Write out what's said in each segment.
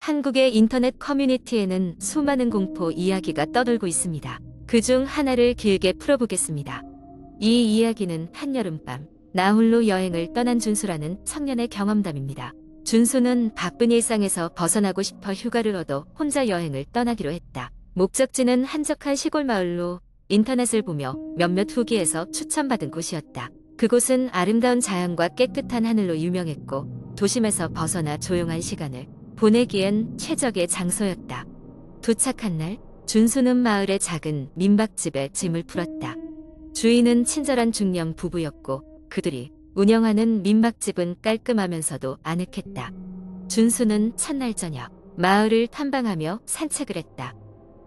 한국의 인터넷 커뮤니티에는 수많은 공포 이야기가 떠돌고 있습니다. 그중 하나를 길게 풀어보겠습니다. 이 이야기는 한여름밤 나홀로 여행을 떠난 준수라는 청년의 경험담입니다. 준수는 바쁜 일상에서 벗어나고 싶어 휴가를 얻어 혼자 여행을 떠나기로 했다. 목적지는 한적한 시골 마을로 인터넷을 보며 몇몇 후기에서 추천받은 곳이었다. 그곳은 아름다운 자연과 깨끗한 하늘로 유명했고 도심에서 벗어나 조용한 시간을 보내기엔 최적의 장소였다. 도착한 날 준수는 마을의 작은 민박집에 짐을 풀었다. 주인은 친절한 중년 부부였고 그들이 운영하는 민박집은 깔끔하면서도 아늑했다. 준수는 첫날 저녁 마을을 탐방하며 산책을 했다.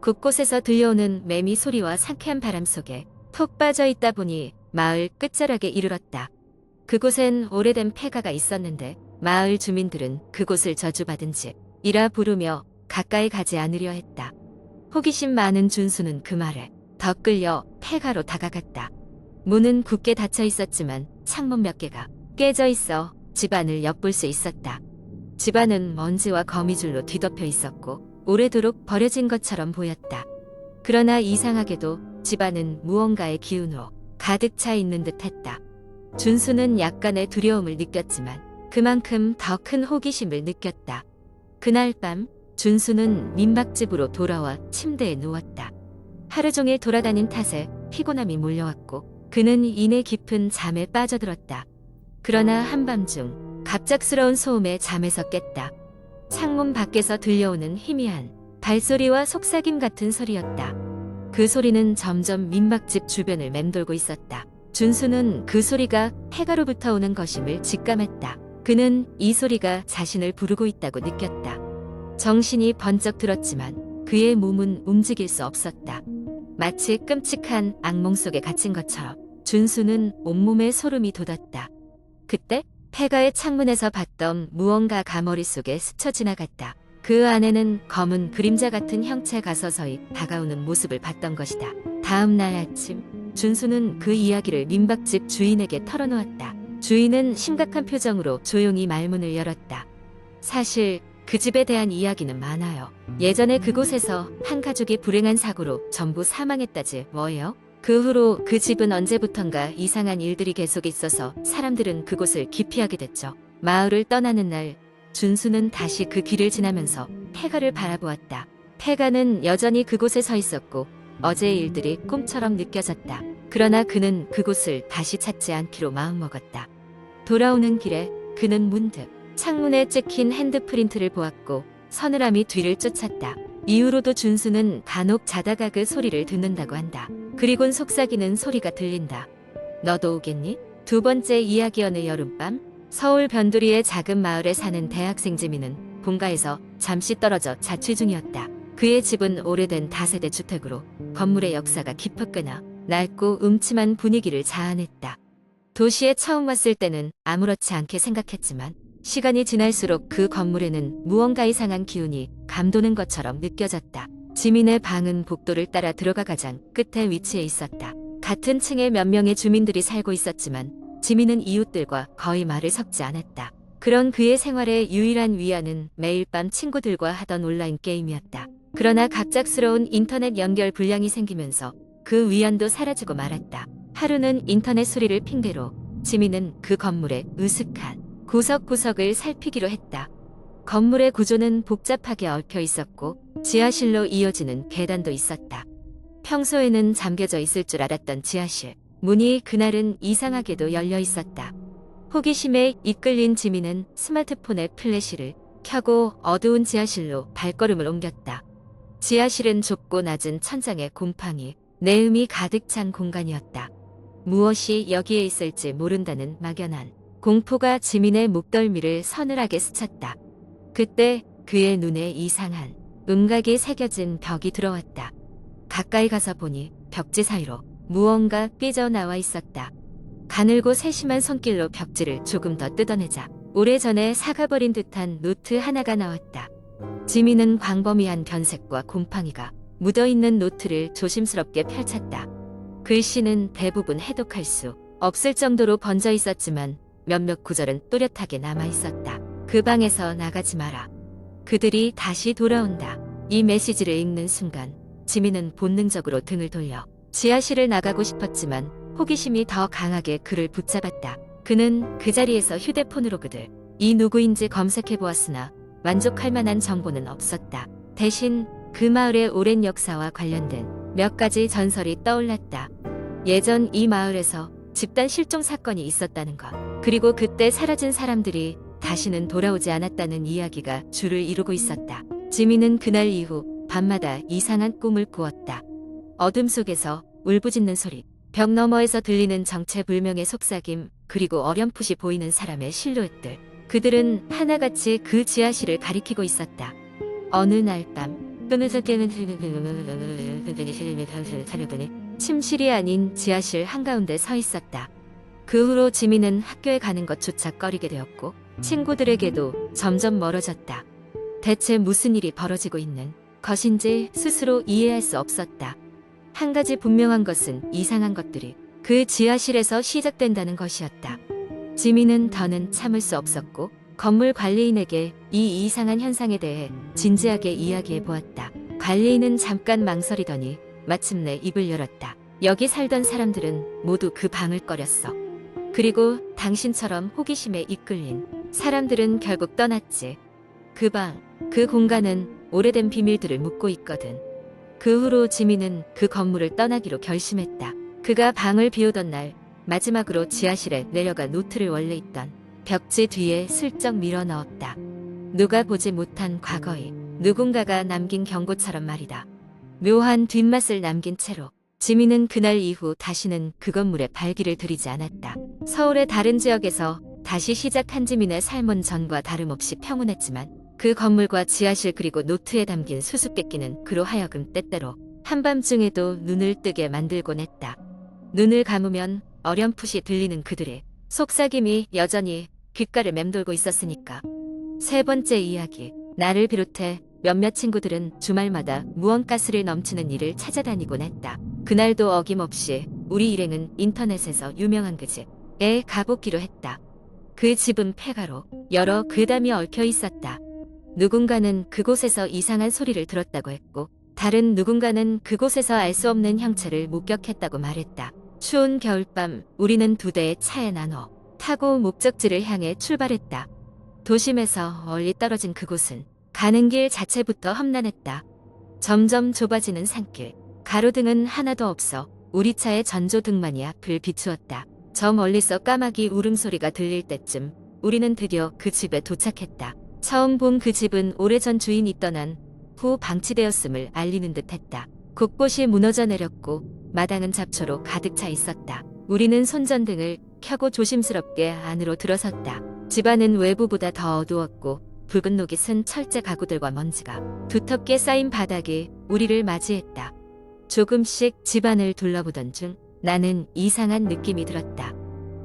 곳곳에서 들려오는 매미 소리와 상쾌한 바람 속에 푹 빠져 있다 보니 마을 끝자락에 이르렀다. 그곳엔 오래된 폐가가 있었는데 마을 주민들은 그곳을 저주받은 집이라 부르며 가까이 가지 않으려 했다. 호기심 많은 준수는 그 말에 더 끌려 폐가로 다가갔다. 문은 굳게 닫혀 있었지만 창문 몇 개가 깨져 있어 집안을 엿볼 수 있었다. 집안은 먼지와 거미줄로 뒤덮여 있었고 오래도록 버려진 것처럼 보였다. 그러나 이상하게도 집안은 무언가의 기운으로 가득 차 있는 듯했다. 준수는 약간의 두려움을 느꼈지만 그만큼 더 큰 호기심을 느꼈다. 그날 밤 준수는 민박집으로 돌아와 침대에 누웠다. 하루 종일 돌아다닌 탓에 피곤함이 몰려왔고 그는 이내 깊은 잠에 빠져들었다. 그러나 한밤중 갑작스러운 소음에 잠에서 깼다. 창문 밖에서 들려오는 희미한 발소리와 속삭임 같은 소리였다. 그 소리는 점점 민박집 주변을 맴돌고 있었다. 준수는 그 소리가 폐가로부터 오는 것임을 직감했다. 그는 이 소리가 자신을 부르고 있다고 느꼈다. 정신이 번쩍 들었지만 그의 몸은 움직일 수 없었다. 마치 끔찍한 악몽 속에 갇힌 것처럼 준수는 온몸에 소름이 돋았다. 그때 폐가의 창문에서 봤던 무언가가 머릿속에 스쳐 지나갔다. 그 안에는 검은 그림자 같은 형체가 서서히 다가오는 모습을 봤던 것이다. 다음 날 아침 준수는 그 이야기를 민박집 주인에게 털어놓았다. 주인은 심각한 표정으로 조용히 말문을 열었다. 사실 그 집에 대한 이야기는 많아요. 예전에 그곳에서 한 가족이 불행한 사고로 전부 사망했다지 뭐예요? 그 후로 그 집은 언제부턴가 이상한 일들이 계속 있어서 사람들은 그곳을 기피하게 됐죠. 마을을 떠나는 날 준수는 다시 그 길을 지나면서 폐가를 바라보았다. 폐가는 여전히 그곳에 서 있었고 어제의 일들이 꿈처럼 느껴졌다. 그러나 그는 그곳을 다시 찾지 않기로 마음먹었다. 돌아오는 길에 그는 문득 창문에 찍힌 핸드프린트를 보았고 서늘함이 뒤를 쫓았다. 이후로도 준수는 간혹 자다가 그 소리를 듣는다고 한다. 그리곤 속삭이는 소리가 들린다. 너도 오겠니? 두 번째 이야기. 어느 여름밤 서울 변두리의 작은 마을에 사는 대학생 지민은 본가에서 잠시 떨어져 자취 중이었다. 그의 집은 오래된 다세대 주택으로 건물의 역사가 깊었거나 낡고 음침한 분위기를 자아냈다. 도시에 처음 왔을 때는 아무렇지 않게 생각했지만 시간이 지날수록 그 건물에는 무언가 이상한 기운이 감도는 것처럼 느껴졌다. 지민의 방은 복도를 따라 들어가 가장 끝에 위치해 있었다. 같은 층에 몇 명의 주민들이 살고 있었지만 지민은 이웃들과 거의 말을 섞지 않았다. 그런 그의 생활의 유일한 위안은 매일 밤 친구들과 하던 온라인 게임이었다. 그러나 갑작스러운 인터넷 연결 불량이 생기면서 그 위안도 사라지고 말았다. 하루는 인터넷 소리를 핑계로 지민은 그 건물의 으슥한 구석구석을 살피기로 했다. 건물의 구조는 복잡하게 얽혀 있었고 지하실로 이어지는 계단도 있었다. 평소에는 잠겨져 있을 줄 알았던 지하실 문이 그날은 이상하게도 열려 있었다. 호기심에 이끌린 지민은 스마트폰의 플래시를 켜고 어두운 지하실로 발걸음을 옮겼다. 지하실은 좁고 낮은 천장에 곰팡이, 내음이 가득 찬 공간이었다. 무엇이 여기에 있을지 모른다는 막연한 공포가 지민의 목덜미를 서늘하게 스쳤다. 그때 그의 눈에 이상한 음각이 새겨진 벽이 들어왔다. 가까이 가서 보니 벽지 사이로 무언가 삐져나와 있었다. 가늘고 세심한 손길로 벽지를 조금 더 뜯어내자 오래전에 사가버린 듯한 노트 하나가 나왔다. 지민은 광범위한 변색과 곰팡이가 묻어있는 노트를 조심스럽게 펼쳤다. 글씨는 대부분 해독할 수 없을 정도로 번져 있었지만 몇몇 구절은 또렷하게 남아 있었다. 그 방에서 나가지 마라. 그들이 다시 돌아온다. 이 메시지를 읽는 순간 지민은 본능적으로 등을 돌려 지하실을 나가고 싶었지만 호기심이 더 강하게 그를 붙잡았다. 그는 그 자리에서 휴대폰으로 이 누구인지 검색해 보았으나 만족할 만한 정보는 없었다. 대신 그 마을의 오랜 역사와 관련된 몇 가지 전설이 떠올랐다. 예전 이 마을에서 집단 실종 사건이 있었다는 것, 그리고 그때 사라진 사람들이 다시는 돌아오지 않았다는 이야기가 줄을 이루고 있었다. 지민은 그날 이후 밤마다 이상한 꿈을 꾸었다. 어둠 속에서 울부짖는 소리, 벽 너머에서 들리는 정체불명의 속삭임, 그리고 어렴풋이 보이는 사람의 실루엣들. 그들은 하나같이 그 지하실을 가리키고 있었다. 어느 날 밤, 침실이 아닌 지하실 한가운데 서 있었다. 그 후로 지민은 학교에 가는 것조차 꺼리게 되었고 친구들에게도 점점 멀어졌다. 대체 무슨 일이 벌어지고 있는 것인지 스스로 이해할 수 없었다. 한 가지 분명한 것은 이상한 것들이 그 지하실에서 시작된다는 것이었다. 지민은 더는 참을 수 없었고 건물 관리인에게 이 이상한 현상에 대해 진지하게 이야기해 보았다. 관리인은 잠깐 망설이더니 마침내 입을 열었다. 여기 살던 사람들은 모두 그 방을 꺼렸어. 그리고 당신처럼 호기심에 이끌린 사람들은 결국 떠났지. 그 방, 그 공간은 오래된 비밀들을 묻고 있거든. 그 후로 지민은 그 건물을 떠나기로 결심했다. 그가 방을 비우던 날 마지막으로 지하실에 내려가 노트를 원래 있던 벽지 뒤에 슬쩍 밀어 넣었다. 누가 보지 못한 과거에 누군가가 남긴 경고처럼 말이다. 묘한 뒷맛을 남긴 채로 지민은 그날 이후 다시는 그 건물에 발길을 들이지 않았다. 서울의 다른 지역에서 다시 시작한 지민의 삶은 전과 다름없이 평온했지만 그 건물과 지하실 그리고 노트에 담긴 수수께끼는 그로 하여금 때때로 한밤중에도 눈을 뜨게 만들곤 했다. 눈을 감으면 어렴풋이 들리는 그들의 속삭임이 여전히 귓가를 맴돌고 있었으니까. 세 번째 이야기. 나를 비롯해 몇몇 친구들은 주말마다 무언가스를 넘치는 일을 찾아다니곤 했다. 그날도 어김없이 우리 일행은 인터넷에서 유명한 그 집에 가보기로 했다. 그 집은 폐가로 여러 괴담이 얽혀 있었다. 누군가는 그곳에서 이상한 소리를 들었다고 했고 다른 누군가는 그곳에서 알 수 없는 형체를 목격했다고 말했다. 추운 겨울밤 우리는 두 대의 차에 나눠 타고 목적지를 향해 출발했다. 도심에서 멀리 떨어진 그곳은 가는 길 자체부터 험난했다. 점점 좁아지는 산길, 가로등은 하나도 없어 우리 차의 전조등만이 앞을 비추었다. 저 멀리서 까마귀 울음소리가 들릴 때쯤 우리는 드디어 그 집에 도착했다. 처음 본 그 집은 오래전 주인이 떠난 후 방치되었음을 알리는 듯했다. 곳곳이 무너져 내렸고 마당은 잡초로 가득 차 있었다. 우리는 손전등을 켜고 조심스럽게 안으로 들어섰다. 집안은 외부보다 더 어두웠고 붉은 녹이 쓴 철제 가구들과 먼지가 두텁게 쌓인 바닥이 우리를 맞이했다. 조금씩 집안을 둘러보던 중 나는 이상한 느낌이 들었다.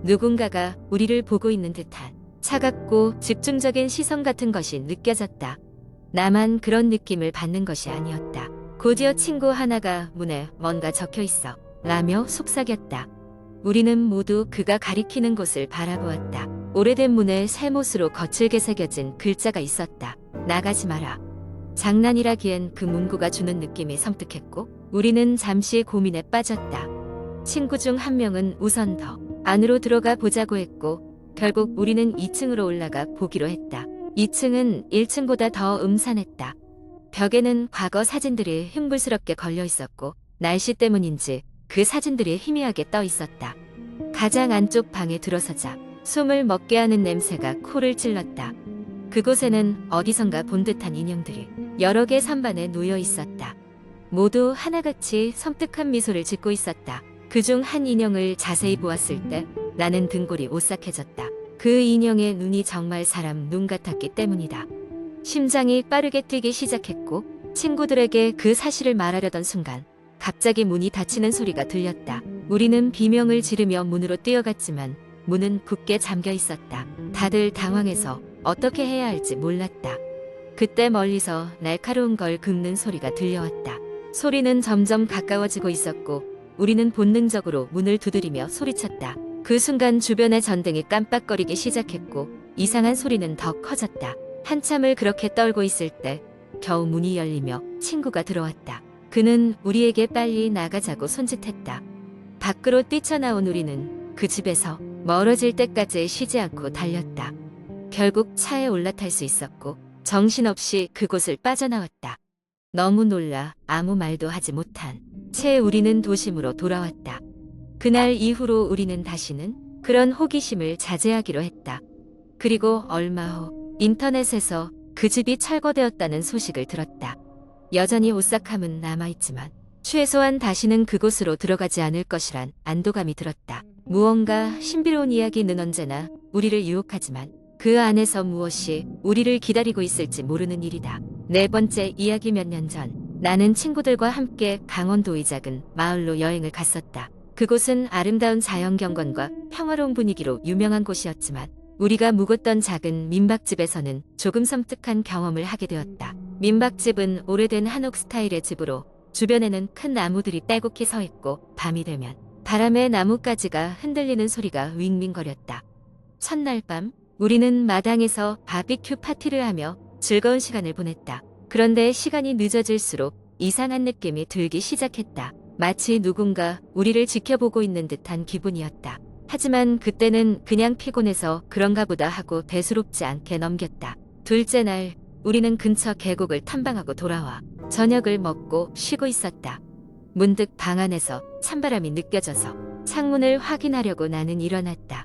누군가가 우리를 보고 있는 듯한 차갑고 집중적인 시선 같은 것이 느껴졌다. 나만 그런 느낌을 받는 것이 아니었다. 곧이어 친구 하나가 문에 뭔가 적혀 있어 라며 속삭였다. 우리는 모두 그가 가리키는 곳을 바라보았다. 오래된 문에 새못으로 거칠게 새겨진 글자가 있었다. 나가지 마라. 장난이라기엔 그 문구가 주는 느낌이 섬뜩했고 우리는 잠시 고민에 빠졌다. 친구 중 한 명은 우선 더 안으로 들어가 보자고 했고 결국 우리는 2층으로 올라가 보기로 했다. 2층은 1층보다 더 음산했다. 벽에는 과거 사진들이 흉불스럽게 걸려 있었고 날씨 때문인지 그 사진들이 희미하게 떠 있었다. 가장 안쪽 방에 들어서자 숨을 먹게 하는 냄새가 코를 찔렀다. 그곳에는 어디선가 본 듯한 인형들이 여러 개 선반에 놓여 있었다. 모두 하나같이 섬뜩한 미소를 짓고 있었다. 그중 한 인형을 자세히 보았을 때 나는 등골이 오싹해졌다. 그 인형의 눈이 정말 사람 눈 같았기 때문이다. 심장이 빠르게 뛰기 시작했고 친구들에게 그 사실을 말하려던 순간 갑자기 문이 닫히는 소리가 들렸다. 우리는 비명을 지르며 문으로 뛰어갔지만 문은 굳게 잠겨 있었다. 다들 당황해서 어떻게 해야 할지 몰랐다. 그때 멀리서 날카로운 걸 긁는 소리가 들려왔다. 소리는 점점 가까워지고 있었고 우리는 본능적으로 문을 두드리며 소리쳤다. 그 순간 주변의 전등이 깜빡거리기 시작했고 이상한 소리는 더 커졌다. 한참을 그렇게 떨고 있을 때 겨우 문이 열리며 친구가 들어왔다. 그는 우리에게 빨리 나가자고 손짓했다. 밖으로 뛰쳐나온 우리는 그 집에서 멀어질 때까지 쉬지 않고 달렸다. 결국 차에 올라탈 수 있었고 정신없이 그곳을 빠져나왔다. 너무 놀라 아무 말도 하지 못한 채 우리는 도심으로 돌아왔다. 그날 이후로 우리는 다시는 그런 호기심을 자제하기로 했다. 그리고 얼마 후 인터넷에서 그 집이 철거되었다는 소식을 들었다. 여전히 오싹함은 남아있지만 최소한 다시는 그곳으로 들어가지 않을 것이란 안도감이 들었다. 무언가 신비로운 이야기는 언제나 우리를 유혹하지만 그 안에서 무엇이 우리를 기다리고 있을지 모르는 일이다. 네 번째 이야기. 몇 년 전 나는 친구들과 함께 강원도의 작은 마을로 여행을 갔었다. 그곳은 아름다운 자연경관과 평화로운 분위기로 유명한 곳이었지만 우리가 묵었던 작은 민박집에서는 조금 섬뜩한 경험을 하게 되었다. 민박집은 오래된 한옥 스타일의 집으로 주변에는 큰 나무들이 빼곡히 서 있고 밤이 되면 바람에 나뭇가지가 흔들리는 소리가 윙윙거렸다. 첫날 밤 우리는 마당에서 바비큐 파티를 하며 즐거운 시간을 보냈다. 그런데 시간이 늦어질수록 이상한 느낌이 들기 시작했다. 마치 누군가 우리를 지켜보고 있는 듯한 기분이었다. 하지만 그때는 그냥 피곤해서 그런가 보다 하고 대수롭지 않게 넘겼다. 둘째 날 우리는 근처 계곡을 탐방하고 돌아와 저녁을 먹고 쉬고 있었다. 문득 방 안에서 찬바람이 느껴져서 창문을 확인하려고 나는 일어났다.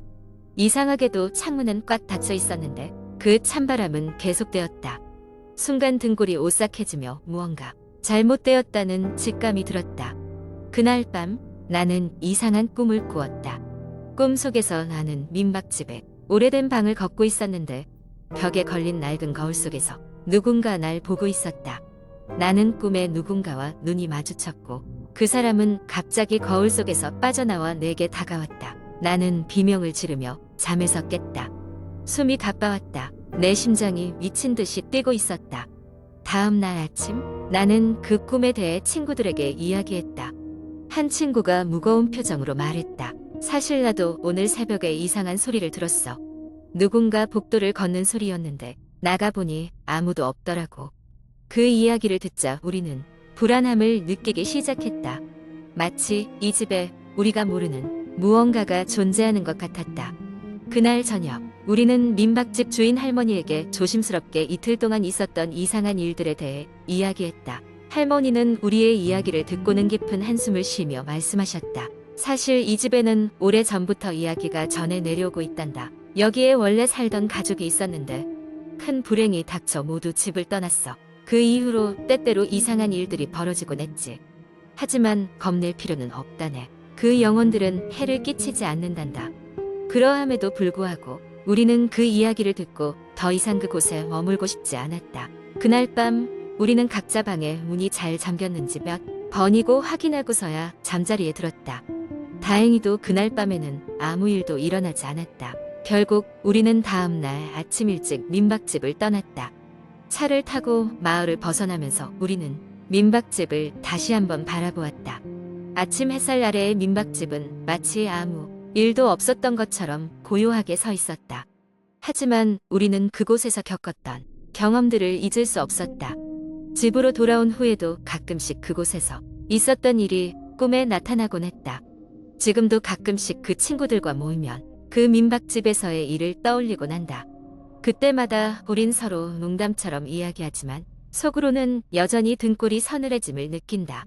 이상하게도 창문은 꽉 닫혀 있었는데 그 찬바람은 계속되었다. 순간 등골이 오싹해지며 무언가 잘못되었다는 직감이 들었다. 그날 밤 나는 이상한 꿈을 꾸었다. 꿈속에서 나는 민박집에 오래된 방을 걷고 있었는데 벽에 걸린 낡은 거울 속에서 누군가 날 보고 있었다. 나는 꿈에 누군가와 눈이 마주쳤고 그 사람은 갑자기 거울 속에서 빠져나와 내게 다가왔다. 나는 비명을 지르며 잠에서 깼다. 숨이 가빠왔다. 내 심장이 미친 듯이 뛰고 있었다. 다음 날 아침 나는 그 꿈에 대해 친구들에게 이야기했다. 한 친구가 무거운 표정으로 말했다. 사실 나도 오늘 새벽에 이상한 소리를 들었어. 누군가 복도를 걷는 소리였는데 나가보니 아무도 없더라고. 그 이야기를 듣자 우리는 불안함을 느끼기 시작했다. 마치 이 집에 우리가 모르는 무언가가 존재하는 것 같았다. 그날 저녁 우리는 민박집 주인 할머니에게 조심스럽게 이틀 동안 있었던 이상한 일들에 대해 이야기했다. 할머니는 우리의 이야기를 듣고는 깊은 한숨을 쉬며 말씀하셨다. 사실 이 집에는 오래전부터 이야기가 전해 내려오고 있단다. 여기에 원래 살던 가족이 있었는데 큰 불행이 닥쳐 모두 집을 떠났어. 그 이후로 때때로 이상한 일들이 벌어지곤 했지. 하지만 겁낼 필요는 없다네. 그 영혼들은 해를 끼치지 않는단다. 그러함에도 불구하고 우리는 그 이야기를 듣고 더 이상 그곳에 머물고 싶지 않았다. 그날 밤 우리는 각자 방에 문이 잘 잠겼는지 몇 번이고 확인하고서야 잠자리에 들었다. 다행히도 그날 밤에는 아무 일도 일어나지 않았다. 결국 우리는 다음 날 아침 일찍 민박집을 떠났다. 차를 타고 마을을 벗어나면서 우리는 민박집을 다시 한번 바라보았다. 아침 햇살 아래의 민박집은 마치 아무 일도 없었던 것처럼 고요하게 서 있었다. 하지만 우리는 그곳에서 겪었던 경험들을 잊을 수 없었다. 집으로 돌아온 후에도 가끔씩 그곳에서 있었던 일이 꿈에 나타나곤 했다. 지금도 가끔씩 그 친구들과 모이면 그 민박집에서의 일을 떠올리곤 한다. 그때마다 우린 서로 농담처럼 이야기하지만 속으로는 여전히 등골이 서늘해짐을 느낀다.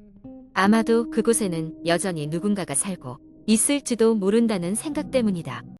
아마도 그곳에는 여전히 누군가가 살고 있을지도 모른다는 생각 때문이다.